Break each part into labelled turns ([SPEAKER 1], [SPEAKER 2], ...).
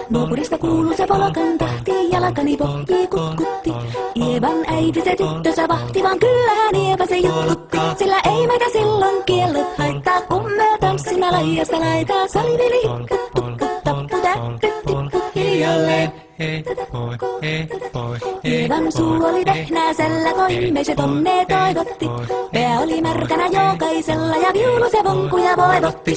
[SPEAKER 1] Nuopurista kuuluu se polokan tahti, jalkani pohjii kutkutti. Ievan äiti se tyttönsä vahti, vaan kyllähän Ieva se juttutti. Sillä ei meitä silloin kiellot haittaa, kun me tanssimme laijasta laitaa. Salivili, kuttu, kuttappu, täppy, tippu, hiljalleen. Ievan suu oli tehnäisellä, koimme se tonne toivotti. Pää oli märkänä jokaisella ja viulu se vonkuja voivotti.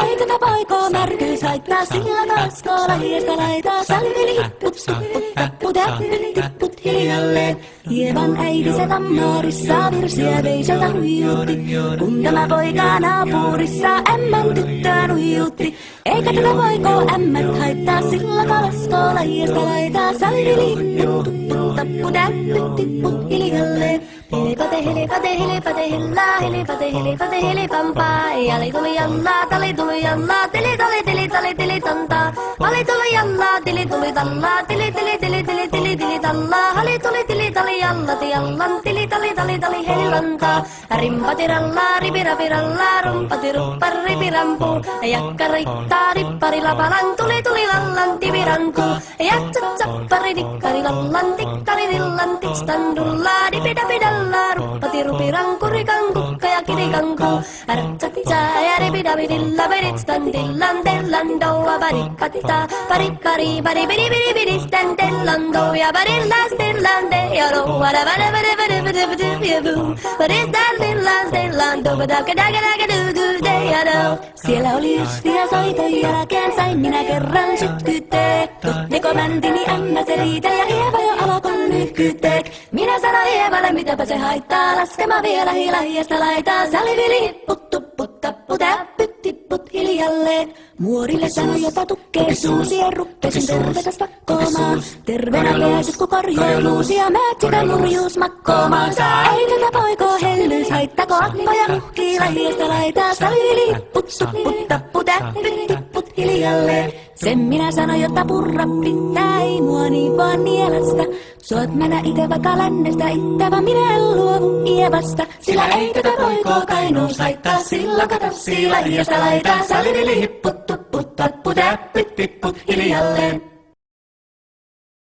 [SPEAKER 1] Ei tätä poikoo märkyys haittaa, sillä taas laijasta laitaa. Salivili, kuttu, kuttappu, täppy, tipput hiljalleen. Ievan äiti se tammoorissa virsiä veiseltä huijutti. Kun tämä poika naapurissa ämmän tyttöön huijutti. Eikä tätä poikoo ämmät haittaa, sillä kalaskoo laijasta laitaa. Salivili, kuttu, kuttappu, täppy, tipput hiljalleen. Hilipate, hilipate, hilipate, hillaa, hilipate, hilipate, hilipampaa. Jali tuli jallaa, tali tuli jallaa, tili tali, tili tali, tili tantaa. Ali tuli jallaa, tili tuli tallaa, tili tili tili tili tili tili tallaa. Hali tuli tili tali jallati jallan, tili tali tali tali hellantaa. Rimpati rallaa, ripirapi rallaa, rumpati ruppar ripirampu. Jakka riittaa, rippari lapalan, tuli tuli lallan, tiviranku. Jatsat sappari dikkari lallan, tikkari dillan, tikstan dullaa, dipidapidalla. Ruppati rupiranku, rikanku, ja kirikanku. Ratsatsaa ja ripidapidilla, peritstan dillan, dellan, doua, parikatita. Parikari, paribidibidibidi, stan, dellan, douja, parillas, dillan, de, ja roa, da, vada, vada, vada, vada, vada, vada, paristan, dillan, dellan, douva, daka, daka, daka, du, du, de, ja, do. Siellä oli ystiä soiton jälkeen, sain minä kerran sytkyteek. Tuttiko mäntini ämmä se riitel ja Ieva jo alkon nyhkyteek. Minä sanoin Ievalle, mitäpä se haittaa, laskema vielä hilahiasta laitaa. Salivili, hipput, tupput, tappu, täppyt, tipput hiljalleen. Muorille sanoi jopa tukkeisuus ja ruppesin tervetäs pakkoomaan. Terveenä pääsit ku korjoiluus ja määt sitä murjuus makkoomaan. Ei tätä poikoo hellyys haittako akkoja muhkii lahiasta laitaa. Salivili, hipput, tupput, tappu, täppyt, tipput hiljalleen. Sen minä sanoin, jotta purra pitää, ei mua niin vaan nielästä. Suot mennä ite vaikka lännestä, ittävä minä en luovu Ievasta. Sillä ei tätä poikoo kainuus haittaa, sillä katassi lahiasta laitaa. Salivili, hipput, tupput, tappu, täppyt, tipput hiljalleen.